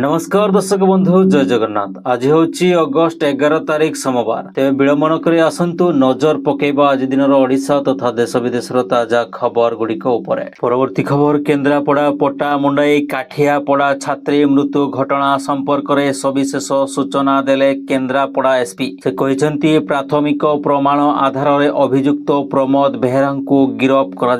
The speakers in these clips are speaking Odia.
नमस्कार दर्शक बंधु जय जगन्नाथ। आज हूँ अगस्ट 11 तारिख सोमवार। तेज विलंब न कर आसतु नजर पकेबा आज दिन ओडिशा तथा देश विदेशर ताजा खबर गुड़िक उपरे। परवर्ती खबर केन्द्रापड़ा पट्टा मुंडाई काठियापड़ा छात्री मृत्यु घटना संपर्क में सविशेष सूचना देले केन्द्रापड़ा एसपी। से कहते प्राथमिक प्रमाण आधार में अभियुक्त प्रमोद बेहेरा को गिरफ्त कर।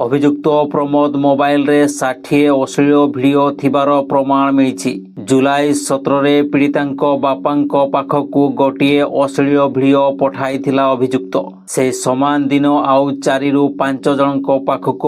अभियुक्त प्रमोद मोबाइल रे 60 अश्लील भिडियो थिबार प्रमाण मिली। जुलाई 17 पीड़िता बापा पाखक गोटे अश्लील भिडियो पठाइथिला अभियुक्त। से समान दिन आउ 4 ରୁ 5 जनक पाखक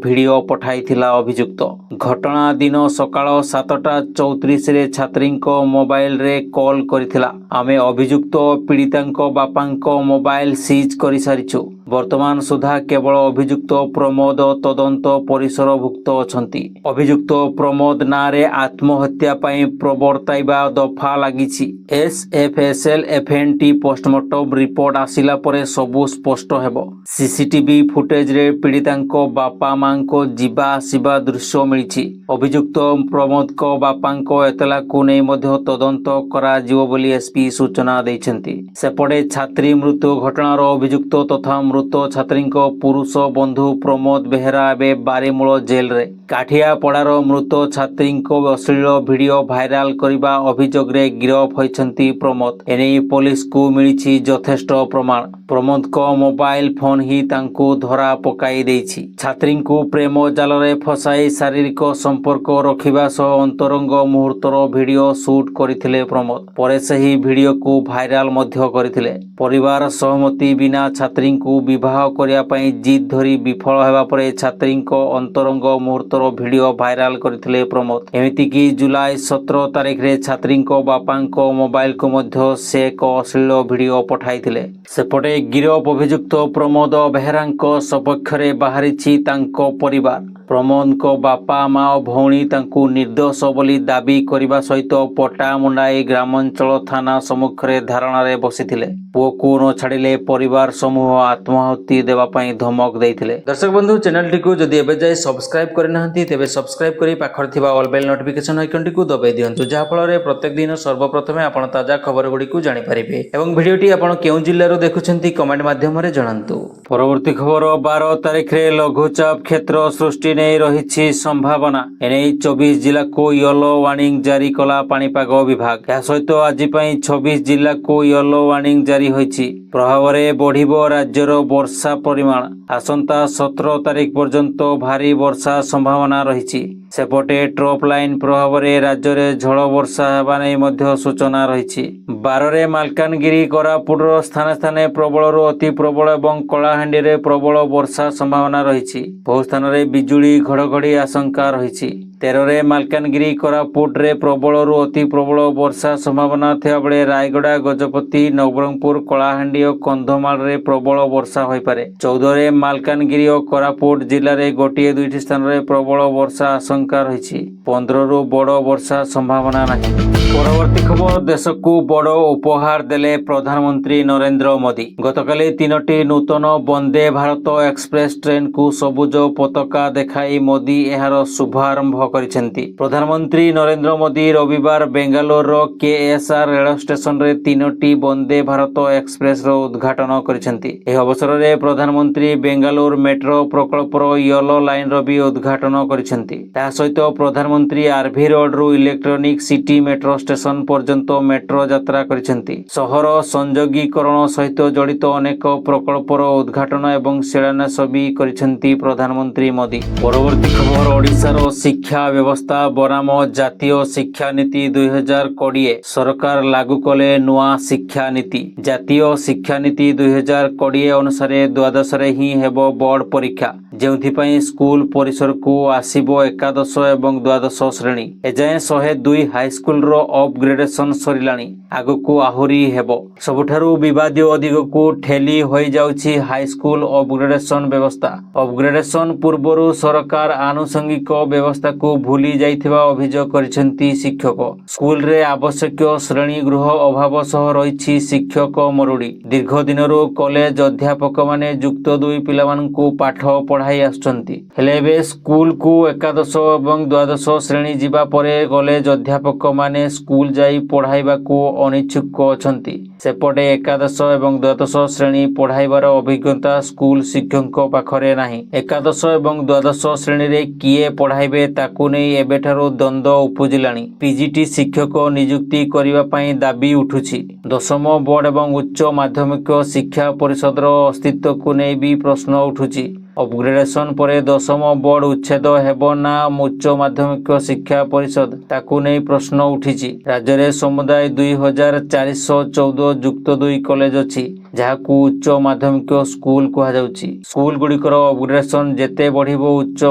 भिडियो पठाइथिला अभियुक्त। घटना दिन सकाळ 7:34 रे छात्री मोबाइल रे कॉल करिथिला। आमे अभियुक्त पीड़िता बापा मोबाइल सीज कर सारिछु। वर्तमान सुधा केवल अभियुक्त प्रमोद तदंत परिसरभुक्त अछंती। अभियुक्त प्रमोद नारे आत्महत्या पई प्रवर्ताइबा दफा लागिछि। एसएफएसएल एफएनटी पोस्टमार्टम रिपोर्ट आसिला परे सबु स्पष्ट हेबो। सीसीटीवी फुटेज रे पीड़िता बापा मां को जीवा आसिबा दृश्य मिलिछि। अभियुक्त प्रमोद को बापा को एतला को नै मध्य तदंत करा जिवो बोली एसपी सूचना दैछंती। सेपटे छात्री मृत्यु घटनार अभियुक्त तथा मृत छात्री पुरुष बंधु प्रमोद बेहेरा एवं बारीमूल जेल रे। काठियापड़ार मृत छात्री अश्लील भिडियो भाइराल करने अभियोग रे गिरफ होइछंती प्रमोद। एने पुलिस को मिली यथेष्ट प्रमाण। प्रमोद को मोबाइल फोन ही तांको धरा पकाई देइछि। छात्री को प्रेम जाल रे फसाई शारीरिक संपर्क रखिबा सह अंतरंग मुहूर्तर भिडियो शूट करथिले प्रमोद। परे सही भिडियो को भाइराल मध्य करथिले। परिवार सहमति बिना छात्री को विवाह करिया पई जिद धरी विफल हेबा परे छात्री अंतरंग मुहूर्तर भिडियो भाइराल करथिले प्रमोद। एमिति कि जुलाई 17 तारिख रे छात्री बापा मोबाइल को मध्य से एक अश्लील भिडियो पठाइथिले। सेपटे गिरफ अभियुक्त प्रमोद बेहेरा सपक्ष रे बाहरिछि तांको परिवार। प्रमोद को बापा माँ भौणी तांको निर्दोष बोली दाबी करने सहित पट्टा मुंडाई ग्रामांचल थाना सम्मुख रे धारणा रे बसिथिले। पुओ को न छाड़िले परिवार समूह आत्माहुति देवा पई धमक देइथिले। दर्शक बंधु चैनल टी को जदि एबे जाय सब्सक्राइब करे नाहंती तेबे सब्सक्राइब करी पाखर थिबा ऑल बेल नोटिफिकेशन आइकन टी को दबाई दियंतु, जहा फल रे प्रत्येक दिन सर्वप्रथमे आपण ताजा खबर गुडी को जानि परिबे। एवं वीडियो टी आपण केउ जिल्ला रो देखुछंती कमेंट माध्यम रे जणांतु। परवर्ती खबर 12 तारिख रे लघुचाप क्षेत्र सृष्टि नै रहिछि संभावना। एनै 24 जिला को येलो वार्निंग जारी कला पाणीपाग विभाग। या सहित आज पई 26 जिला को येलो वार्निंग जारी होइछि। प्रभाव रे बढ़िबो राज्यर वर्षा परिमाण। आसंता 17 तारिख पर्यंत भारी वर्षा संभावना रहिछि। सेपटे ट्रप लाइन प्रभाव रे राज्य रे झड़ वर्षा हेबा नै मध्य सूचना रहिछि। 12 रे मालकानगिरी कोरापुट स्थान स्थान प्रबल रु अति प्रबल एवं कलाहांडी रे प्रबल वर्षा संभावना रहिछि। बहु स्थान रे बिजुली घड़घड़ी आशंका रहिछि। 13 रे मालकानगिरी कोरापुट रे प्रबल रु अति प्रबल वर्षा संभावना थिया बेले रायगड़ा गजपति नवरंगपुर कलाहांडी और कंधमाल रे प्रबल वर्षा होई पारे। 14 रे मालकानगिरी और कोरापुट जिल्ला रे गोटिए दुईटी स्थान रे प्रबल वर्षा आशंका रहिछि। 15 रु बड़ वर्षा संभावना नाही। परवर्ती खबर देश को बड़ उपहार देले प्रधानमंत्री नरेंद्र मोदी। गतकाली 3टी नूतन वंदे भारत एक्सप्रेस ट्रेन को सबुज पताका देखाई मोदी एहार शुभारंभ करिसेंती। प्रधानमंत्री नरेंद्र मोदी रविवार बेंगालोर केएसआर रेल स्टेशन रे 3टी वंदे भारत एक्सप्रेस रो उद्घाटन करिसेंती। एह अवसर रे प्रधानमंत्री बेंगालोर मेट्रो प्रकल्प रो येलो लाइन रो भी उद्घाटन करिसेंती। ता सहित प्रधानमंत्री आरभी रोड रो इलेक्ट्रॉनिक सिटी मेट्रो स्टेशन पर्यंत मेट्रो यात्रा करिसेंती। शहर संयोगीकरण सहित जड़ित अनेक प्रकल्पर उद्घाटन एवं शिलान्यास भी करिसेंती प्रधानमंत्री मोदी। परवर्ती खबर ओडिशार शिक्षा व्यवस्था बराम जातीय शिक्षा नीति 2020 सरकार लागू कले नुआ शिक्षा नीति। जातीय शिक्षा नीति 2020 अनुसार द्वादश रे ही हेबो बोर्ड परीक्षा, जेउथिपई स्कूल परिसर को आसीबो एकादश एवं द्वादश श्रेणी। एजाए 102 हाईस्कूल रो अपग्रेडेशन सरिलाणी। आगको आहुरी हेबो। सबुठारु विवादीय अधिक को ठेली होई जाउछि हाईस्कूल अपग्रेडेशन व्यवस्था। अपग्रेडेशन पूर्वरु सरकार आनुषंगिक व्यवस्था को भूली जाइथिबा अभियोग करिसेंती शिक्षक। स्कूल रे आवश्यक श्रेणी गृह अभाव सह रहिछि शिक्षक मरुड़ी। दीर्घ दिनरु कॉलेज अध्यापक माने युक्त 2 पिलामानकु पाठ पढ़ाई ପଢାई ଆସୁଛନ୍ତି। ହେଲେ ଏବେ ସ୍କୁଲକୁ ଏକାଦଶ ଏବଂ ଦ୍ୱାଦଶ ଶ୍ରେଣୀ ଯିବା ପରେ କଲେଜ ଅଧ୍ୟାପକ ମାନେ ସ୍କୁଲ ଯାଇ ପଢାଇବାକୁ ଅନିଚ୍ଛୁକ ଅଛନ୍ତି। ସେପଟେ ଏକାଦଶ ଏବଂ ଦ୍ୱାଦଶ ଶ୍ରେଣୀ ପଢାଇବାର ଅଭିଜ୍ଞତା ସ୍କୁଲ ଶିକ୍ଷକଙ୍କ ପାଖରେ ନାହିଁ। ଏକାଦଶ ଏବଂ ଦ୍ୱାଦଶ ଶ୍ରେଣୀରେ କିଏ ପଢାଇବେ ତାକୁ ନେଇ ଏବେଠାରୁ ଦ୍ୱନ୍ଦ୍ୱ ଉପୁଜିଲାଣି। ପିଜିଟି ଶିକ୍ଷକ ନିଯୁକ୍ତି କରିବା ପାଇଁ ଦାବି ଉଠୁଛି। ଦଶମ ବୋର୍ଡ ଏବଂ ଉଚ୍ଚ ମାଧ୍ୟମିକ ଶିକ୍ଷା ପରିଷଦର ଅସ୍ତିତ୍ୱକୁ ନେଇ ବି ପ୍ରଶ୍ନ ଉଠୁଛି। ଅପଗ୍ରେଡେସନ ପରେ ଦଶମ ବୋର୍ଡ ଉଚ୍ଛେଦ ହେବ ନା ଉଚ୍ଚ ମାଧ୍ୟମିକ ଶିକ୍ଷା ପରିଷଦ, ତାକୁ ନେଇ ପ୍ରଶ୍ନ ଉଠିଛି। ରାଜ୍ୟରେ ସମୁଦାୟ 2414 ଯୁକ୍ତ 2 କଲେଜ ଅଛି, ଯାହାକୁ ଉଚ୍ଚ ମାଧ୍ୟମିକ ସ୍କୁଲ କୁହାଯାଉଛି। ସ୍କୁଲ ଗୁଡ଼ିକର ଅପଗ୍ରେଡେସନ ଯେତେ ବଢ଼ିବ, ଉଚ୍ଚ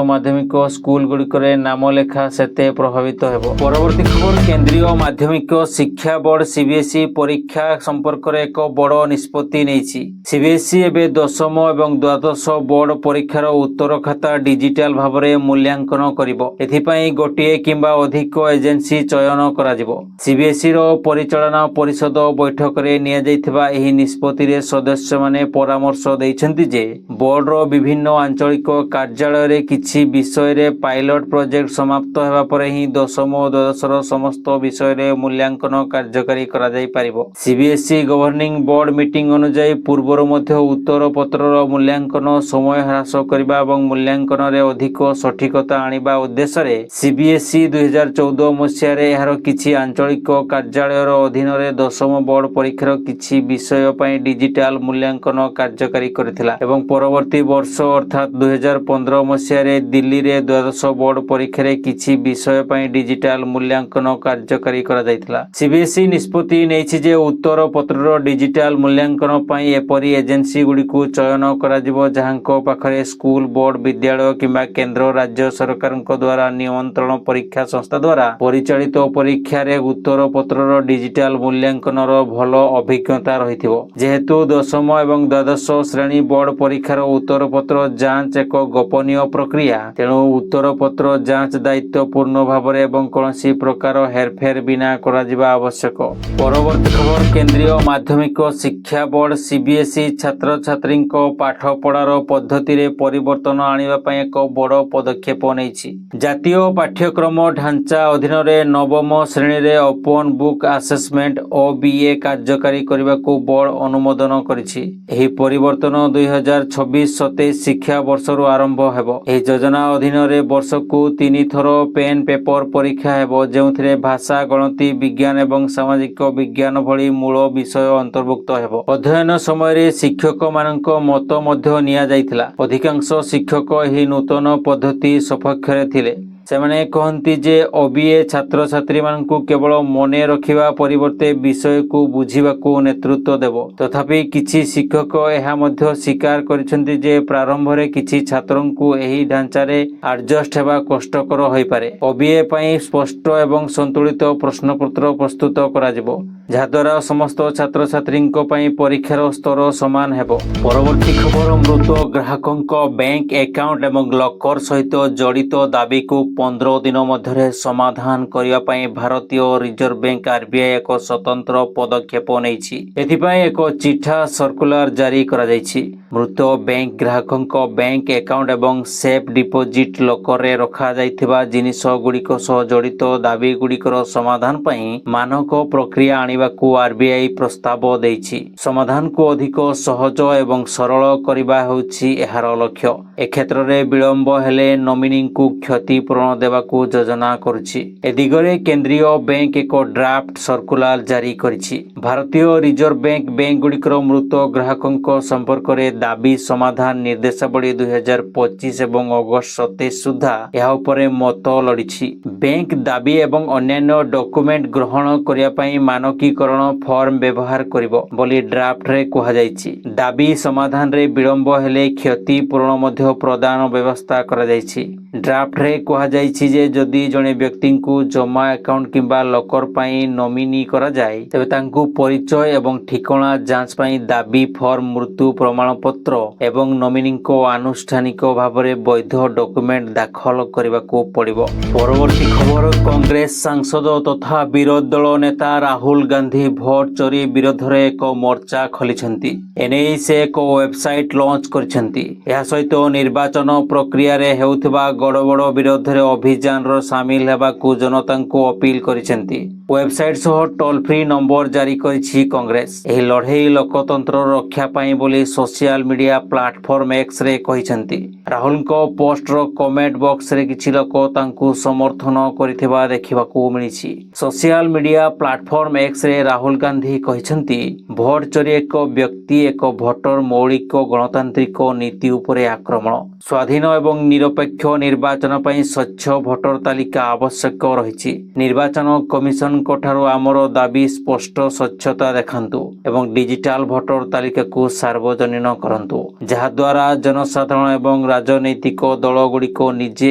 ମାଧ୍ୟମିକ ସ୍କୁଲ ଗୁଡ଼ିକରେ ନାମ ଲେଖା ସେତେ ପ୍ରଭାବିତ ହେବ। ପରବର୍ତ୍ତୀ ଖବର, କେନ୍ଦ୍ରୀୟ ମାଧ୍ୟମିକ ଶିକ୍ଷା ବୋର୍ଡ ସିବିଏସ୍ଇ ପରୀକ୍ଷା ସମ୍ପର୍କରେ ଏକ ବଡ଼ ନିଷ୍ପତ୍ତି ନେଇଛି। ସିବିଏସ୍ଇ ଏବେ ଦଶମ ଏବଂ ଦ୍ୱାଦଶ ବୋର୍ଡ ପରୀକ୍ଷାର ଉତ୍ତର ଖାତା ଡିଜିଟାଲ ଭାବରେ ମୂଲ୍ୟାଙ୍କନ କରିବ। ଏଥିପାଇଁ ଗୋଟିଏ କିମ୍ବା ଅଧିକ ଏଜେନ୍ସି ଚୟନ କରାଯିବ। ସିବିଏସ୍ଇର ପରିଚାଳନା ପରିଷଦ ବୈଠକରେ ନିଆଯାଇଥିବା ଏହି ନିଷ୍ପତ୍ତିରେ ସଦସ୍ୟମାନେ ପରାମର୍ଶ ଦେଇଛନ୍ତି ଯେ ବୋର୍ଡର ବିଭିନ୍ନ ଆଞ୍ଚଳିକ କାର୍ଯ୍ୟାଳୟରେ କିଛି ବିଷୟରେ ପାଇଲଟ ପ୍ରୋଜେକ୍ଟ ସମାପ୍ତ ହେବା ପରେ ହିଁ ଦଶମ ଓ ଦ୍ୱାଦଶର ସମସ୍ତ ବିଷୟରେ ମୂଲ୍ୟାଙ୍କନ କାର୍ଯ୍ୟକାରୀ କରାଯାଇପାରିବ। ସିବିଏସ୍ଇ ଗଭର୍ଣ୍ଣିଂ ବୋର୍ଡ ମିଟିଂ ଅନୁଯାୟୀ ପୂର୍ବରୁ ମଧ୍ୟ ଉତ୍ତର ପତ୍ରର ମୂଲ୍ୟାଙ୍କନ ସମୟ ହ୍ରାସ କରିବା ଏବଂ ମୂଲ୍ୟାଙ୍କନରେ ଅଧିକ ସଠିକତା ଆଣିବା ଉଦ୍ଦେଶ୍ୟରେ ସିବିଏସ୍ଇ 2014 ମସିହାରେ ଏହାର କିଛି ଆଞ୍ଚଳିକ କାର୍ଯ୍ୟାଳୟର ଅଧୀନରେ ଦଶମ ବୋର୍ଡ ପରୀକ୍ଷାର କିଛି ବିଷୟ ପାଇଁ ଡିଜିଟାଲ ମୂଲ୍ୟାଙ୍କନ କାର୍ଯ୍ୟକାରୀ କରିଥିଲା ଏବଂ ପରବର୍ତ୍ତୀ ବର୍ଷ ଅର୍ଥାତ୍ 2015 ମସିହାରେ ଦିଲ୍ଲୀରେ ଦ୍ୱାଦଶ ବୋର୍ଡ ପରୀକ୍ଷାରେ କିଛି ବିଷୟ ପାଇଁ ଡିଜିଟାଲ ମୂଲ୍ୟାଙ୍କନ କାର୍ଯ୍ୟକାରୀ କରାଯାଇଥିଲା। ସିବିଏସ୍ଇ ନିଷ୍ପତ୍ତି ନେଇଛି ଯେ ଉତ୍ତର ପତ୍ରର ଡିଜିଟାଲ ମୂଲ୍ୟାଙ୍କନ ପାଇଁ ଏପରି ଏଜେନ୍ସି ଗୁଡ଼ିକୁ ଚୟନ କରାଯିବ ଯାହାଙ୍କ ପାଖରେ ସ୍କୁଲ, ବୋର୍ଡ, ବିଦ୍ୟାଳୟ କିମ୍ବା କେନ୍ଦ୍ର ରାଜ୍ୟ ସରକାରଙ୍କ ଦ୍ୱାରା ନିୟନ୍ତ୍ରଣ ପରୀକ୍ଷା ସଂସ୍ଥା ଦ୍ୱାରା ପରିଚାଳିତ ପରୀକ୍ଷାରେ ଉତ୍ତର ପତ୍ରର ଡିଜିଟାଲ ମୂଲ୍ୟାଙ୍କନର ଭଲ ଅଭିଜ୍ଞତା ରହିଥିବ। ଯେହେତୁ ଦଶମ ଏବଂ ଦ୍ୱାଦଶ ଶ୍ରେଣୀ ବୋର୍ଡ ପରୀକ୍ଷାର ଉତ୍ତର ପତ୍ର ଯାଞ୍ଚ ଏକ ଗୋପନୀୟ ପ୍ରକ୍ରିୟା, ତେଣୁ ଉତ୍ତର ପତ୍ର ଯାଞ୍ଚ ଦାୟିତ୍ୱପୂର୍ଣ୍ଣ ଭାବରେ ଏବଂ କୌଣସି ପ୍ରକାର ହେରଫେର ବିନା କରାଯିବା ଆବଶ୍ୟକ। ପରବର୍ତ୍ତୀ ଖବର, କେନ୍ଦ୍ରୀୟ ମାଧ୍ୟମିକ ଶିକ୍ଷା ବୋର୍ଡ ସିବିଏସ୍ଇ ଛାତ୍ରଛାତ୍ରୀଙ୍କ ପାଠପଢ଼ାର ପଦ୍ଧତିରେ ପରିବର୍ତ୍ତନ ଆଣିବା ପାଇଁ ଏକ ବଡ଼ ପଦକ୍ଷେପ ନେଇଛି। ଜାତୀୟ ପାଠ୍ୟକ୍ରମ ଢାଞ୍ଚା ଅଧୀନରେ ନବମ ଶ୍ରେଣୀରେ ଓପନ୍ ବୁକ୍ ଆସେସମେଣ୍ଟ OBA କାର୍ଯ୍ୟକାରୀ କରିବାକୁ ବୋର୍ଡ ଅନୁମୋଦନ କରିଛି। ଏହି ପରିବର୍ତ୍ତନ 2026-27 ଶିକ୍ଷାବର୍ଷରୁ ଆରମ୍ଭ ହେବ। ଏହି ଯୋଜନା ଅଧୀନରେ ବର୍ଷକୁ 3 ଥର ପେନ୍ ପେପର ପରୀକ୍ଷା ହେବ, ଯେଉଁଥିରେ ଭାଷା, ଗଣତି, ବିଜ୍ଞାନ ଏବଂ ସାମାଜିକ ବିଜ୍ଞାନ ଭଳି ମୂଳ ବିଷୟ ଅନ୍ତର୍ଭୁକ୍ତ ହେବ। ଅଧ୍ୟୟନ ସମୟରେ ଶିକ୍ଷକମାନଙ୍କ ମତ ମଧ୍ୟ ନିଆଯାଇଥିଲା। ଅଧିକାଂଶ ଶିକ୍ଷକ ଏହି ନୂତନ ପଦ୍ଧତି ସପକ୍ଷରେ ଥିଲେ। ସେମାନେ କହନ୍ତି ଯେ OBA ଛାତ୍ରଛାତ୍ରୀମାନଙ୍କୁ କେବଳ ମନେ ରଖିବା ପରିବର୍ତ୍ତେ ବିଷୟକୁ ବୁଝିବାକୁ ନେତୃତ୍ୱ ଦେବ। ତଥାପି କିଛି ଶିକ୍ଷକ ଏହା ମଧ୍ୟ ସ୍ୱୀକାର କରିଛନ୍ତି ଯେ ପ୍ରାରମ୍ଭରେ କିଛି ଛାତ୍ରଙ୍କୁ ଏହି ଢାଞ୍ଚାରେ ଆଡଜଷ୍ଟ ହେବା କଷ୍ଟକର ହୋଇପାରେ। OBA ପାଇଁ ସ୍ପଷ୍ଟ ଏବଂ ସନ୍ତୁଳିତ ପ୍ରଶ୍ନପତ୍ର ପ୍ରସ୍ତୁତ କରାଯିବ, ଯାହାଦ୍ୱାରା ସମସ୍ତ ଛାତ୍ରଛାତ୍ରୀଙ୍କ ପାଇଁ ପରୀକ୍ଷାର ସ୍ତର ସମାନ ହେବ। ପରବର୍ତ୍ତୀ ଖବର, ମୃତ ଗ୍ରାହକଙ୍କ ବ୍ୟାଙ୍କ ଆକାଉଣ୍ଟ ଏବଂ ଲକର ସହିତ ଜଡ଼ିତ ଦାବିକୁ 15 ଦିନ ମଧ୍ୟରେ ସମାଧାନ କରିବା ପାଇଁ ଭାରତୀୟ ରିଜର୍ଭ ବ୍ୟାଙ୍କ RBI ଏକ ସ୍ୱତନ୍ତ୍ର ପଦକ୍ଷେପ ନେଇଛି। ଏଥିପାଇଁ ଏକ ଚିଠା ସର୍କୁଲାର ଜାରି କରାଯାଇଛି। ମୃତ ବ୍ୟାଙ୍କ ଗ୍ରାହକଙ୍କ ବ୍ୟାଙ୍କ ଆକାଉଣ୍ଟ ଏବଂ ସେଫ୍ ଡିପୋଜିଟ୍ ଲକରରେ ରଖାଯାଇଥିବା ଜିନିଷ ଗୁଡ଼ିକ ସହ ଜଡ଼ିତ ଦାବିଗୁଡ଼ିକର ସମାଧାନ ପାଇଁ ମାନକ ପ୍ରକ୍ରିୟା ଆଣିବାକୁ RBI ପ୍ରସ୍ତାବ ଦେଇଛି। ସମାଧାନକୁ ଅଧିକ ସହଜ ଏବଂ ସରଳ କରିବା ହେଉଛି ଏହାର ଲକ୍ଷ୍ୟ। ଏ କ୍ଷେତ୍ରରେ ବିଳମ୍ବ ହେଲେ ନୋମିନିଙ୍କୁ କ୍ଷତିପୂରଣ ଦେବାକୁ ଯୋଜନା କରୁଛି। ଏ ଦିଗରେ କେନ୍ଦ୍ରୀୟ ବ୍ୟାଙ୍କ ଏକ ଡ୍ରାଫ୍ଟ ସର୍କୁଲାର ଜାରି କରିଛି। ଭାରତୀୟ ରିଜର୍ଭ ବ୍ୟାଙ୍କ ବ୍ୟାଙ୍କଗୁଡ଼ିକର ମୃତ ଗ୍ରାହକଙ୍କ ସମ୍ପର୍କରେ ଦାବି ସମାଧାନ ନିର୍ଦ୍ଦେଶାବଳୀ 2025 ଏବଂ ଅଗଷ୍ଟ 27 ସୁଦ୍ଧା ଏହା ଉପରେ ମତ ଲୋଡ଼ିଛି। ବ୍ୟାଙ୍କ ଦାବି ଏବଂ ଅନ୍ୟାନ୍ୟ ଡକୁମେଣ୍ଟ ଗ୍ରହଣ କରିବା ପାଇଁ ମାନକୀକରଣ ଫର୍ମ ବ୍ୟବହାର କରିବ ବୋଲି ଡ୍ରାଫ୍ଟରେ କୁହାଯାଇଛି। ଦାବି ସମାଧାନରେ ବିଳମ୍ବ ହେଲେ କ୍ଷତିପୂରଣ ମଧ୍ୟ ପ୍ରଦାନ ବ୍ୟବସ୍ଥା କରାଯାଇଛି। ड्राफ्ट रे कहा जाइछि जे जदि जणे व्यक्ति को जमा अकाउंट किंबा लकर पई नॉमिनी करा जाय तबे तांकू परिचय एवं ठिकाना जांच पई दाबी फॉर्म मृत्यु प्रमाण पत्र एवं नॉमिनी को आनुष्ठानिक भाबरे वैध डॉक्यूमेंट दाखल करबाको पड़िबो। परवर्ती खबर कांग्रेस सांसद तथा विरोधी दल नेता राहुल गांधी भोट चोरी विरोध रे एक मोर्चा खोलिछंती। एने से एक वेबसाइट लॉन्च करछंती। या सहित निर्वाचन प्रक्रिया रे हेउथबा गड़बड़ विरोध रे अभियान रो शामिल हेबाकू जनता को अपील करिसेंती। वेबसाइट सह टोल फ्री नंबर जारी करिछि कांग्रेस। एही लड़ाई लोकतंत्र रक्षा पाई बोली सोशल मीडिया प्लेटफॉर्म एक्स रे कहिसेंती। राहुल को पोस्ट रो कमेंट बॉक्स रे किछि लोक तांकू समर्थन करिथिबा देखिबाकू मिलिछि। सोशल मीडिया प्लेटफॉर्म एक्स रे राहुल गांधी कहिसेंती भोट चोरी एक व्यक्ति एक भोटर मौलिक गणतांत्रिक नीति उपरे आक्रमण। स्वाधीन एवं निरपेक्ष निर्वाचन पई स्वच्छ भोटर तालिका आवश्यक रहिछि। निर्वाचन कमिशन कोठारो आमर दाबी स्पष्ट स्वच्छता देखांतु एवं डिजिटल भोटर तालिका को सार्वजनीन करंतु जहा द्वारा जनसाधारण एवं राजनैतिक दल गुड़िक निजे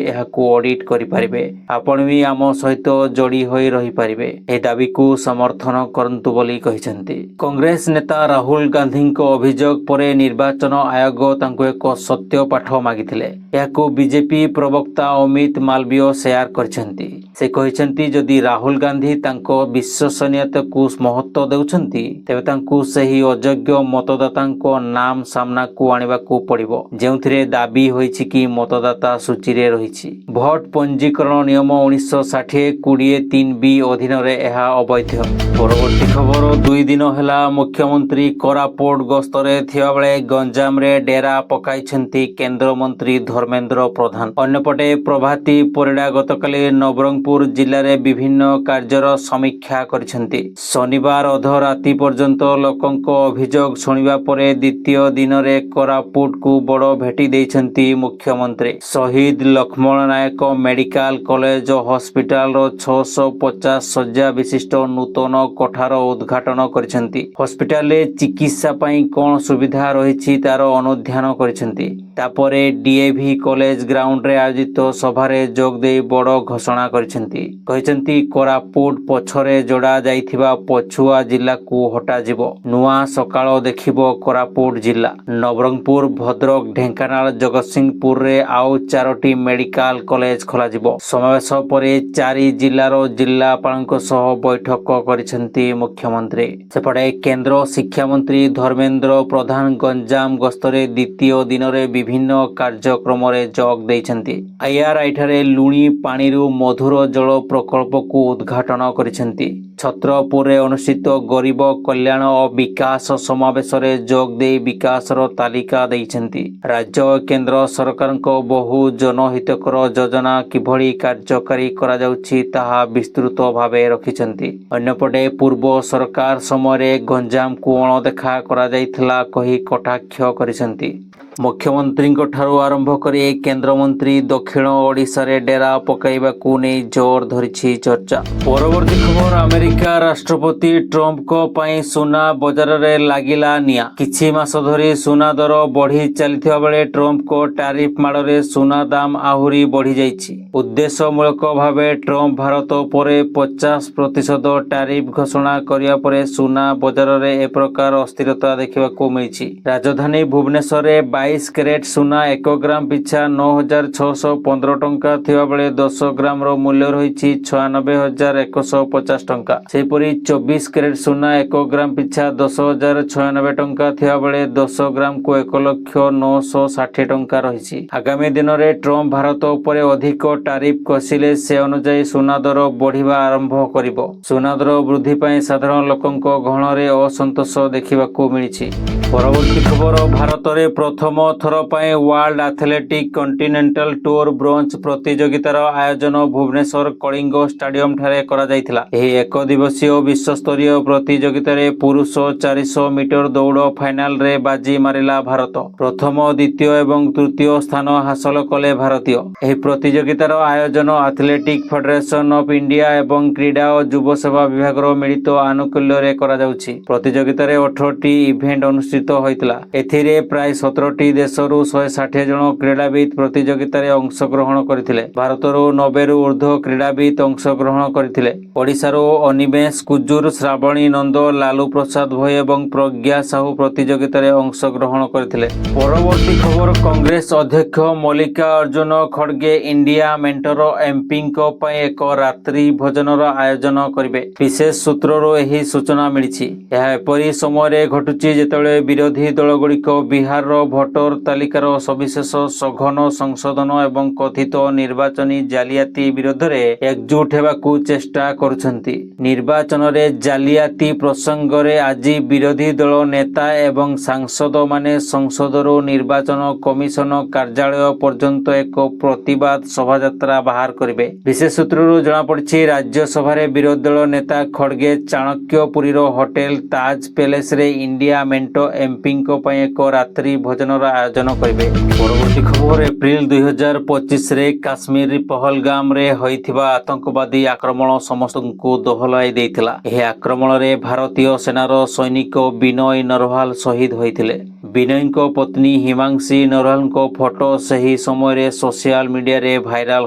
एहाकू ऑडिट करि परिबे। आपण भी आम सहित जोड़ी होई रही परिबे। ए दाबी को समर्थन करंतु बोली कहिसेंती। कांग्रेस नेता राहुल गांधी को अभियोग परे निर्वाचन आयोग तांको एक सत्य पाठ मागिथिले। याकू बीजेपी प्रवक्ता अमित मालवीय शेयर करछंती। से कहिसेंती जदि राहुल गांधी तांको विश्वसनीयता को महत्व देउछंती तेबे तांको सही अयोग्य मतदातांको नाम सामना को आनिबा को पड़िबो जेउथिरे दाबी होईछि कि मतदाता सूची रे रहिछि। भोट पंजीकरण नियम 1960 23(3)B अधीन रे एहा अवैध। परवर्ती खबर 2 दिन हेला मुख्यमंत्री कोरापुट गस्तरे थिया बेले गंजाम रे डेरा पकाइछंती केंद्र मंत्री धर्मेंद्र प्रधान। अन्यपटे प्रभाती परिडा गतकाली नवरंगपुर जिल्ला रे विभिन्न कार्यर समीक्षा करिसेंती। शनिवार अधराती पर्यंत लोकंको अभियोग सुनिबा परे द्वितीय दिन रे कोरापुट को बड़ भेटी देइछंती मुख्यमंत्री। शहीद लक्ष्मण नायक मेडिकल कॉलेज हॉस्पिटल रो 650 शଯ୍ୟା विशिष्ट नूतन कोठार उद्घाटन करिसेंती। हॉस्पिटल रे चिकित्सा पई कोन सुविधा रहिछि तार अनुध्यान करिसेंती। तापरे डीएवी कॉलेज ग्राउंड रे आयोजित सभा रे जोग देई बड़ घोषणा करिसेंती। कहिसेंती कोरापुट पछरे जोड़ा जाइथिबा पछुआ जिल्ला को हटा जिवो। नुआ सकाळ देखिबो कोरापुट जिल्ला। नवरंगपुर भद्रक ढेंकानाल जगतसिंहपुर रे आउ 4टी मेडिकल कॉलेज खोला जिवो। समावेश परे 4 जिल्लार जिल्लापालଙ୍କ सह बैठक करिसेंती मुख्यमंत्री। सेपटे केंद्र शिक्षा मंत्री धर्मेंद्र प्रधान गंजाम गस्तरे द्वितीय दिन रे विभिन्न कार्यक्रम रे जोग देइछंती। आईआरआई ठारे लुणी पानीरू मधुर जल प्रकल्प को उद्घाटन करिसेंती। छत्रपुर रे अनुष्ठित गरीब कल्याण और विकास समावेश रे जोग दे विकासर तालिका देइछंती। राज्य और केंद्र सरकार को बहु जनहितकर योजना किभली कार्यकारी करा जाउछि ताहा विस्तृत भावे रखिछंती। अन्यपटे पूर्व सरकार समय गंजाम को अणदेखा करा जाइथिला कही कटाक्ष करिसेंती। मुख्यमंत्री ठारू आरंभ करी केंद्र मंत्री दक्षिण ओडिशा रे डेरा पकाइबाकू नै जोर धरिछि चर्चा। परवर्ती खबर अमेरिका राष्ट्रपति ट्रंप को पई सुना बाजार रे लागिला निया। किछि मास धरि सुना दर बढ़ी चलिथिबा बेले ट्रंप को टैरिफ माड़ रे सुना दाम आहुरी बढ़ी जाइछि। उद्देश्यमूलक भावे ट्रंप भारत परे 50% टैरिफ घोषणा करिया परे सुना बाजार रे ए प्रकार अस्थिरता देखिबाकू मिलिछि। राजधानी भुवनेश्वर रे 22 कैरेट सुना 1 ग्राम पिछा 9615 टंका थिबा बेले 10 ग्राम रो मूल्य रहिछि 96150 टंका। सेपरि 24 कैरेट सुना 1 ग्राम पिछा 10096 टंका थिबा बेले 10 ग्राम को 1,0960 टंका रहिछि। आगामी दिन रे ट्रंप भारत उपरे अधिक टैरिफ कसिले से अनुसार सुना दर बढ़िबा आरंभ करिवो। सुना दर वृद्धि पई साधारण लोकंक गहन रे असंतोष देखिबाकू मिलिछि। परवर्ती खबर भारत रे प्रथम थर पई world athletic continental tour bronze प्रतियोगितार आयोजन भुवनेश्वर कलिंग स्टेडियम ठारे करा जायतिला। एही एक दिवसीय विश्व स्तरीय प्रतियोगिता रे पुरुष 400 मीटर दौड़ फाइनल रे बाजी मारिला भारत। प्रथम द्वितीय एवं तृतीय स्थान हासिल कले भारतीय। एही प्रतियोगितार आयोजन एथलेटिक फेडरेशन ऑफ इंडिया एवं क्रीडा और युव सेवा विभाग मिलित आनुकूल्य रे करा जाउछि। प्रतियोगिता रे 18टी इवेंट अनुष्ठित ଅନୁଷ୍ଠିତ ହୋଇଥିଲା। ଏଥିରେ ପ୍ରାୟ 17ଟି ଦେଶରୁ 160 ଜଣ କ୍ରୀଡ଼ାବିତ୍ ପ୍ରତିଯୋଗିତାରେ ଅଂଶଗ୍ରହଣ କରିଥିଲେ। ଭାରତରୁ 90ରୁ ଉର୍ଦ୍ଧ୍ୱ କ୍ରୀଡ଼ାବିତ୍ ଅଂଶଗ୍ରହଣ କରିଥିଲେ। ଓଡ଼ିଶାରୁ ଅନିମେଷ କୁଜୁର, ଶ୍ରାବଣୀ ନନ୍ଦ, ଲାଲୁ ପ୍ରସାଦ ଭୋଇ ଏବଂ ପ୍ରଜ୍ଞା ସାହୁ ପ୍ରତିଯୋଗିତାରେ ଅଂଶଗ୍ରହଣ କରିଥିଲେ। ପରବର୍ତ୍ତୀ ଖବର, କଂଗ୍ରେସ ଅଧ୍ୟକ୍ଷ ମଲ୍ଲିକାର୍ଜୁନ ଖଡଗେ ଇଣ୍ଡିଆ ମେଣ୍ଟର ଏମ୍ପିଙ୍କ ପାଇଁ ଏକ ରାତ୍ରି ଭୋଜନର ଆୟୋଜନ କରିବେ। ବିଶେଷ ସୂତ୍ରରୁ ଏହି ସୂଚନା ମିଳିଛି। ଏହା ଏପରି ସମୟରେ ଘଟୁଛି ଯେତେବେଳେ ବିରୋଧୀ ଦଳଗୁଡ଼ିକ ବିହାରର ଭୋଟର ତାଲିକାର ସବିଶେଷ ସଘନ ସଂଶୋଧନ ଏବଂ କଥିତ ନିର୍ବାଚନୀ ଜାଲିଆତି ବିରୋଧରେ ଏକଜୁଟ ହେବାକୁ ଚେଷ୍ଟା କରୁଛନ୍ତି। ନିର୍ବାଚନରେ ଜାଲିଆତି ପ୍ରସଙ୍ଗରେ ଆଜି ବିରୋଧୀ ଦଳ ନେତା ଏବଂ ସାଂସଦମାନେ ସଂସଦରୁ ନିର୍ବାଚନ କମିଶନ କାର୍ଯ୍ୟାଳୟ ପର୍ଯ୍ୟନ୍ତ ଏକ ପ୍ରତିବାଦ ଶୋଭାଯାତ୍ରା ବାହାର କରିବେ। ବିଶେଷ ସୂତ୍ରରୁ ଜଣାପଡ଼ିଛି, ରାଜ୍ୟସଭାରେ ବିରୋଧୀ ଦଳ ନେତା ଖଡଗେ ଚାଣକ୍ୟପୁରୀର ହୋଟେଲ ତାଜ ପ୍ୟାଲେସରେ ଇଣ୍ଡିଆ ମେଣ୍ଟ ଏମ୍ପିଙ୍କ ପାଇଁ ଏକ ରାତ୍ରି ଭୋଜନର ଆୟୋଜନ କରିବେ। ପରବର୍ତ୍ତୀ ଖବର, ଏପ୍ରିଲ 2025ରେ କାଶ୍ମୀର ପହଲଗାମରେ ହୋଇଥିବା ଆତଙ୍କବାଦୀ ଆକ୍ରମଣ ସମସ୍ତଙ୍କୁ ଦୋହଲାଇ ଦେଇଥିଲା। ଏହି ଆକ୍ରମଣରେ ଭାରତୀୟ ସେନାର ସୈନିକ ବିନୟ ନରୱାଲ ଶହୀଦ ହୋଇଥିଲେ। ବିନୟଙ୍କ ପତ୍ନୀ ହିମାଂଶୀ ନରୱାଲଙ୍କ ଫଟୋ ସେହି ସମୟରେ ସୋସିଆଲ ମିଡିଆରେ ଭାଇରାଲ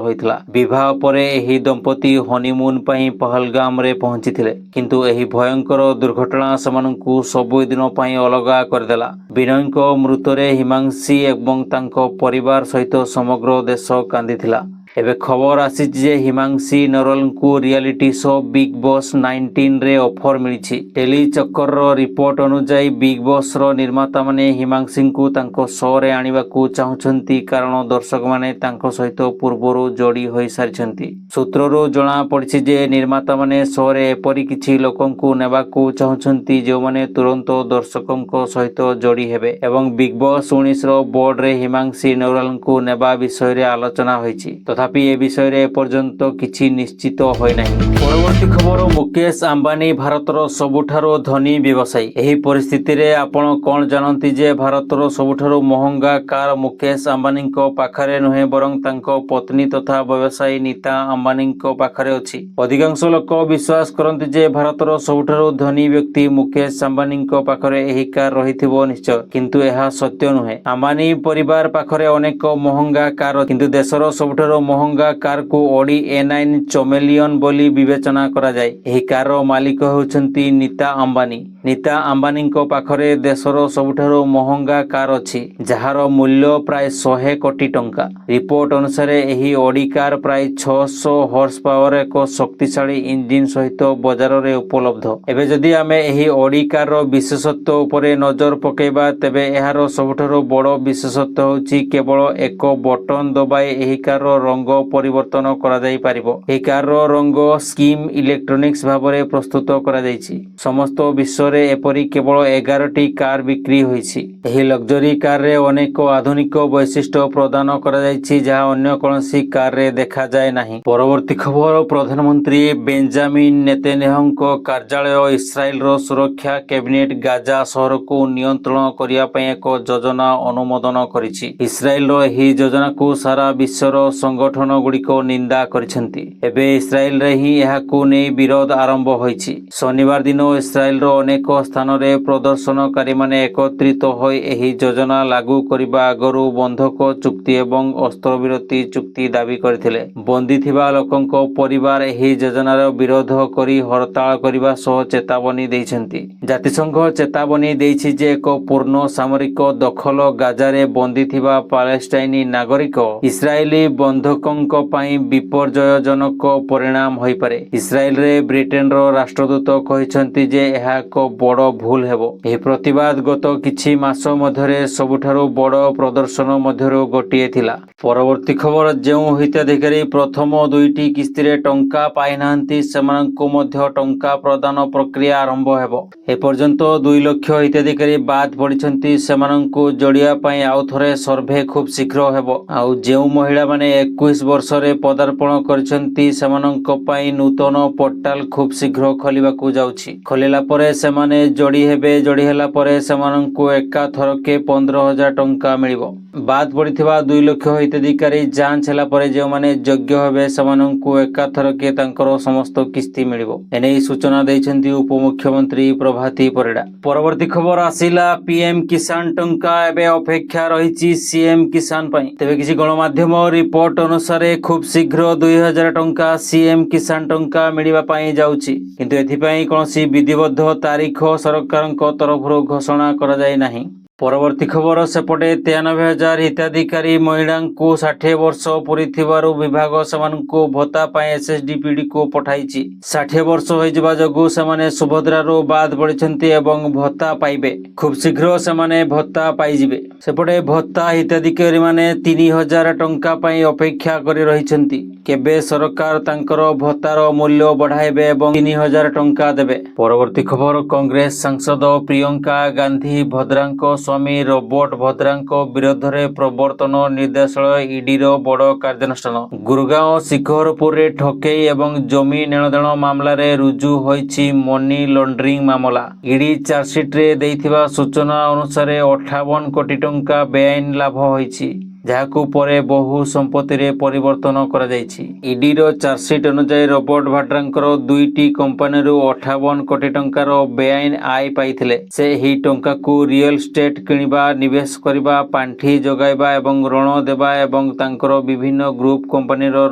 ହୋଇଥିଲା। ବିବାହ ପରେ ଏହି ଦମ୍ପତି ହନିମୁନ୍ ପାଇଁ ପହଲଗାମରେ ପହଞ୍ଚିଥିଲେ, କିନ୍ତୁ ଏହି ଭୟଙ୍କର ଦୁର୍ଘଟଣା ସେମାନଙ୍କୁ ସବୁଦିନ ପାଇଁ ଅଲଗା କରିଦେଲା। ବିନୟଙ୍କ ମୃତ୍ୟୁରେ ହିମାଂଶୀ ଏବଂ ତାଙ୍କ ପରିବାର ସହିତ ସମଗ୍ର ଦେଶ କାନ୍ଦିଥିଲା। ଏବେ ଖବର ଆସିଛି ଯେ ହିମାଂଶୀ ନରୱାଲଙ୍କୁ ରିଆଲିଟି ଶୋ ବିଗ୍ ବସ୍ 19ରେ ଅଫର ମିଳିଛି। ଟେଲି ଚକ୍କରର ରିପୋର୍ଟ ଅନୁଯାୟୀ ବିଗ୍ ବସ୍ର ନିର୍ମାତାମାନେ ହିମାଂଶୀଙ୍କୁ ତାଙ୍କ ଶୋରେ ଆଣିବାକୁ ଚାହୁଁଛନ୍ତି, କାରଣ ଦର୍ଶକମାନେ ତାଙ୍କ ସହିତ ପୂର୍ବରୁ ଯୋଡ଼ି ହୋଇସାରିଛନ୍ତି। ସୂତ୍ରରୁ ଜଣାପଡ଼ିଛି ଯେ ନିର୍ମାତାମାନେ ଶୋରେ ଏପରି କିଛି ଲୋକଙ୍କୁ ନେବାକୁ ଚାହୁଁଛନ୍ତି ଯେଉଁମାନେ ତୁରନ୍ତ ଦର୍ଶକଙ୍କ ସହିତ ଯୋଡ଼ି ହେବେ ଏବଂ ବିଗ୍ ବସ୍ 19ର ବୋର୍ଡରେ ହିମାଂଶୀ ନରୱାଲଙ୍କୁ ନେବା ବିଷୟରେ ଆଲୋଚନା ହୋଇଛି। ତଥାପି ଏ ବିଷୟରେ ଏପର୍ଯ୍ୟନ୍ତ କିଛି ନିଶ୍ଚିତ ହୋଇନାହିଁ। ପରବର୍ତ୍ତୀ ଖବର, ମୁକେଶ ଆମ୍ବାନୀ ଭାରତର ସବୁଠାରୁ ଧନୀ ବ୍ୟବସାୟୀ। ଏହି ପରିସ୍ଥିତିରେ ଆପଣ କ'ଣ ଜାଣନ୍ତି ଯେ ଭାରତର ସବୁଠାରୁ ମହଙ୍ଗା କାର ମୁକେଶ ଆମ୍ବାନୀଙ୍କ ପାଖରେ ନୁହେଁ, ବରଂ ତାଙ୍କ ପତ୍ନୀ ତଥା ବ୍ୟବସାୟୀ ନୀତା ଆମ୍ବାନୀଙ୍କ ପାଖରେ ଅଛି। ଅଧିକାଂଶ ଲୋକ ବିଶ୍ୱାସ କରନ୍ତି ଯେ ଭାରତର ସବୁଠାରୁ ଧନୀ ବ୍ୟକ୍ତି ମୁକେଶ ଆମ୍ବାନୀଙ୍କ ପାଖରେ ଏହି କାର ରହିଥିବ ନିଶ୍ଚୟ, କିନ୍ତୁ ଏହା ସତ୍ୟ ନୁହେଁ। ଆମ୍ବାନୀ ପରିବାର ପାଖରେ ଅନେକ ମହଙ୍ଗା କାର, କିନ୍ତୁ ଦେଶର ସବୁଠାରୁ ମହଙ୍ଗା କାରକୁ ଅଡି A9 ଚମେଲିୟନ ବୋଲି ବିବେଚନା କରାଯାଏ। ଏହି କାରର ମାଲିକ ହେଉଛନ୍ତି ନୀତା ଆମ୍ବାନୀ। ନୀତା ଆମ୍ବାନୀଙ୍କ ପାଖରେ ଦେଶର ସବୁଠାରୁ ମହଙ୍ଗା କାର ଅଛି, ଯାହାର ମୂଲ୍ୟ ପ୍ରାୟ 100 କୋଟି ଟଙ୍କା। ରିପୋର୍ଟ ଅନୁସାରେ ଏହି ଅଡି କାର ପ୍ରାୟ 600 ହର୍ସ ପାୱାର ଏକ ଶକ୍ତିଶାଳୀ ଇଞ୍ଜିନ ସହିତ ବଜାରରେ ଉପଲବ୍ଧ। ଏବେ ଯଦି ଆମେ ଏହି ଅଡି କାରର ବିଶେଷତ୍ୱ ଉପରେ ନଜର ପକାଇବା, ତେବେ ଏହାର ସବୁଠାରୁ ବଡ଼ ବିଶେଷତ୍ୱ ହେଉଛି କେବଳ ଏକ ବଟନ ଦବାଇ ଏହି କାରର ରଙ୍ଗ ପରିବର୍ତ୍ତନ କରାଯାଇପାରିବ। ଏହି କାରର ରଙ୍ଗ ସ୍କିମ୍ ଇଲେକ୍ଟ୍ରୋନିକ୍ସ ଭାବରେ ପ୍ରସ୍ତୁତ କରାଯାଇଛି। ସମସ୍ତ ବିଶ୍ୱରେ ଏପରି କେବଳ 11ଟି କାର ବିକ୍ରି ହୋଇଛି। ଏହି ଲକ୍ସରୀ କାରରେ ଅନେକ ଆଧୁନିକ ବୈଶିଷ୍ଟ୍ୟ ପ୍ରଦାନ କରାଯାଇଛି, ଯାହା ଅନ୍ୟ କୌଣସି କାରରେ ଦେଖାଯାଏ ନାହିଁ। ପରବର୍ତ୍ତୀ ଖବର, ପ୍ରଧାନମନ୍ତ୍ରୀ ବେଞ୍ଜାମିନ୍ ନେତାନ୍ୟାହୁଙ୍କ କାର୍ଯ୍ୟାଳୟ ଇସ୍ରାଏଲର ସୁରକ୍ଷା କ୍ୟାବିନେଟ୍ ଗାଜା ସହରକୁ ନିୟନ୍ତ୍ରଣ କରିବା ପାଇଁ ଏକ ଯୋଜନା ଅନୁମୋଦନ କରିଛି। ଇସ୍ରାଏଲର ଏହି ଯୋଜନାକୁ ସାରା ବିଶ୍ୱର ସଂଗଠନଗୁଡ଼ିକ ନିନ୍ଦା କରିଛନ୍ତି। ଏବେ ଇସ୍ରାଏଲରେ ହିଁ ଏହାକୁ ନେଇ ବିରୋଧ ଆରମ୍ଭ ହୋଇଛି। ଶନିବାର ଦିନ ଇସ୍ରାଏଲର ଅନେକ ସ୍ଥାନରେ ପ୍ରଦର୍ଶନକାରୀମାନେ ଏକତ୍ରିତ ହୋଇ ଏହି ଯୋଜନା ଲାଗୁ କରିବା ଆଗରୁ ବନ୍ଧକ ଚୁକ୍ତି ଏବଂ ଅସ୍ତ୍ରବିରତି ଚୁକ୍ତି ଦାବି କରିଥିଲେ। ବନ୍ଦୀ ଥିବା ଲୋକଙ୍କ ପରିବାର ଏହି ଯୋଜନାର ବିରୋଧ କରି ହରତାଳ କରିବା ସହ ଚେତାବନୀ ଦେଇଛନ୍ତି। ଜାତିସଂଘ ଚେତାବନୀ ଦେଇଛି ଯେ ଏକ ପୂର୍ଣ୍ଣ ସାମରିକ ଦଖଲ ଗାଜାରେ ବନ୍ଦୀ ଥିବା ପାଲେଷ୍ଟାଇନି ନାଗରିକ ଇସ୍ରାଏଲି ବନ୍ଧକଙ୍କ ପାଇଁ ବିପର୍ଯ୍ୟୟଜନକ ପରିଣାମ ହୋଇପାରେ। ଇସ୍ରାଏଲରେ ବ୍ରିଟେନର ରାଷ୍ଟ୍ରଦୂତ କହିଛନ୍ତି ଯେ ଏହା ଏକ ବଡ଼ ଭୁଲ ହେବ। ଏହି ପ୍ରତିବାଦ ଗତ କିଛି ମାସ ମଧ୍ୟରେ ସବୁଠାରୁ ବଡ଼ ପ୍ରଦର୍ଶନ ମଧ୍ୟରୁ ଗୋଟିଏ ଥିଲା। ପରବର୍ତ୍ତୀ ଖବର, ଯେଉଁ ହିତାଧିକାରୀ ପ୍ରଥମ 2ଟି କିସ୍ତିରେ ଟଙ୍କା ପାଇନାହାନ୍ତି ସେମାନଙ୍କୁ ମଧ୍ୟ ଟଙ୍କା ପ୍ରଦାନ ପ୍ରକ୍ରିୟା ଆରମ୍ଭ ହେବ। ଏପର୍ଯ୍ୟନ୍ତ 2 ଲକ୍ଷ ହିତାଧିକାରୀ ବାଦ୍ ପଡ଼ିଛନ୍ତି। ସେମାନଙ୍କୁ ଯୋଡ଼ିବା ପାଇଁ ଆଉ ଥରେ ସର୍ଭେ ଖୁବ୍ ଶୀଘ୍ର ହେବ। ଆଉ ଯେଉଁ ମହିଳାମାନେ 21 ବର୍ଷରେ ପଦାର୍ପଣ କରିଛନ୍ତି ସେମାନଙ୍କ ପାଇଁ ନୂତନ ପୋର୍ଟାଲ ଖୁବ୍ ଶୀଘ୍ର ଖୋଲିବାକୁ ଯାଉଛି। ଖୋଲିଲା ପରେ ସେମାନେ ଯୋଡ଼ି ହେବେ। ଯୋଡ଼ି ହେଲା ପରେ ସେମାନଙ୍କୁ ଏକାଥରକେ 15,000 ଟଙ୍କା ମିଳିବ। ବାଦ୍ ପଡ଼ିଥିବା 2 ଲକ୍ଷ ହିତାଧିକାରୀ ଯାଞ୍ଚ ହେଲା ପରେ ଯେଉଁମାନେ ଯୋଗ୍ୟ ହେବେ ସେମାନଙ୍କୁ ଏକାଥରକେ ତାଙ୍କର ସମସ୍ତ କିସ୍ତି ମିଳିବ। ଏନେଇ ସୂଚନା ଦେଇଛନ୍ତି ଉପମୁଖ୍ୟମନ୍ତ୍ରୀ ପ୍ରଭାତୀ ପରିଡ଼ା। ପରବର୍ତ୍ତୀ ଖବର ଆସିଲା ପିଏମ୍ କିଷାନ ଟଙ୍କା। ଏବେ ଅପେକ୍ଷା ରହିଛି ସିଏମ୍ କିଷାନ ପାଇଁ। ତେବେ କିଛି ଗଣମାଧ୍ୟମ ରିପୋର୍ଟ ଅନୁସାରେ ଖୁବ୍ ଶୀଘ୍ର 2,000 ଟଙ୍କା ସିଏମ୍ କିଷାନ ଟଙ୍କା ମିଳିବା ପାଇଁ ଯାଉଛି। କିନ୍ତୁ ଏଥିପାଇଁ କୌଣସି ବିଧିବଦ୍ଧ ତାରିଖ ସରକାରଙ୍କ ତରଫରୁ ଘୋଷଣା କରାଯାଇ ନାହିଁ। ପରବର୍ତ୍ତୀ ଖବର ସେପଟେ 93,000 ହିତାଧିକାରୀ ମହିଳାଙ୍କୁ 60 ବର୍ଷ ପୂରିଥିବାରୁ ବିଭାଗ ସେମାନଙ୍କୁ ଭତ୍ତା ପାଇଁ SSDPDକୁ ପଠାଇଛି। 60 ବର୍ଷ ହୋଇଯିବା ଯୋଗୁଁ ସେମାନେ ସୁଭଦ୍ରାରୁ ବାଦ୍ ପଡ଼ିଛନ୍ତି ଏବଂ ଭତ୍ତା ପାଇବେ। ଖୁବ୍ ଶୀଘ୍ର ସେମାନେ ଭତ୍ତା ପାଇଯିବେ। ସେପଟେ ଭତ୍ତା ହିତାଧିକାରୀମାନେ 3,000 ଟଙ୍କା ପାଇଁ ଅପେକ୍ଷା କରି ରହିଛନ୍ତି। କେବେ ସରକାର ତାଙ୍କର ଭତ୍ତାର ମୂଲ୍ୟ ବଢ଼ାଇବେ ଏବଂ 3,000 ଟଙ୍କା ଦେବେ। ପରବର୍ତ୍ତୀ ଖବର କଂଗ୍ରେସ ସାଂସଦ ପ୍ରିୟଙ୍କା ଗାନ୍ଧୀ ଭଦ୍ରାଙ୍କ ସ୍ୱାମୀ ରବର୍ଟ ଭଦ୍ରାଙ୍କ ବିରୋଧରେ ପ୍ରବର୍ତ୍ତନ ନିର୍ଦ୍ଦେଶାଳୟ ଇଡିର ବଡ଼ କାର୍ଯ୍ୟାନୁଷ୍ଠାନ। ଗୁରଗାଁଓ ଶିଖରପୁରରେ ଠକେଇ ଏବଂ ଜମି ନେଣଦେଣ ମାମଲାରେ ରୁଜୁ ହୋଇଛି ମନି ଲଣ୍ଡରିଂ ମାମଲା। ଇଡି ଚାର୍ଜସିଟ୍ରେ ଦେଇଥିବା ସୂଚନା ଅନୁସାରେ 58 କୋଟି ଟଙ୍କା ବେଆଇନ ଲାଭ ହୋଇଛି, ଯାହାକୁ ପରେ ବହୁ ସମ୍ପତ୍ତିରେ ପରିବର୍ତ୍ତନ କରାଯାଇଛି। ଇଡିର ଚାର୍ଜସିଟ୍ ଅନୁଯାୟୀ ରବର୍ଟ ଭାଡ୍ରାଙ୍କର 2ଟି କମ୍ପାନୀରୁ 58 କୋଟି ଟଙ୍କାର ବେଆଇନ ଆୟ ପାଇଥିଲେ। ସେ ଏହି ଟଙ୍କାକୁ ରିଅଲ ଷ୍ଟେଟ୍ କିଣିବା, ନିବେଶ କରିବା, ପାଣ୍ଠି ଯୋଗାଇବା ଏବଂ ଋଣ ଦେବା ଏବଂ ତାଙ୍କର ବିଭିନ୍ନ ଗ୍ରୁପ କମ୍ପାନୀର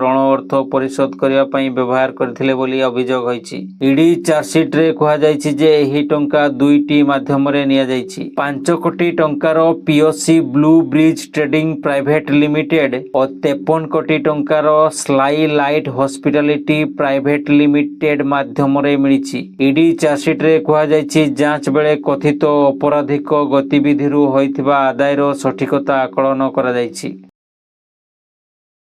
ଋଣ ଅର୍ଥ ପରିଶୋଧ କରିବା ପାଇଁ ବ୍ୟବହାର କରିଥିଲେ ବୋଲି ଅଭିଯୋଗ ହୋଇଛି। ଇଡି ଚାର୍ଜସିଟ୍ରେ କୁହାଯାଇଛି ଯେ ଏହି ଟଙ୍କା 2ଟି ମାଧ୍ୟମରେ ନିଆଯାଇଛି। 5 କୋଟି ଟଙ୍କାର POC blue bridge trading private limited ଓ 53 କୋଟି ଟଙ୍କାର sly light hospitality private limited ମାଧ୍ୟମରେ ମିଳିଛି। ଇଡି ଚାର୍ଜସିଟ୍ରେ କୁହାଯାଇଛି ଯାଞ୍ଚ ବେଳେ କଥିତ ଅପରାଧିକ ଗତିବିଧିରୁ ହୋଇଥିବା ଆଦାୟର ସଠିକତା ଆକଳନ କରାଯାଇଛି।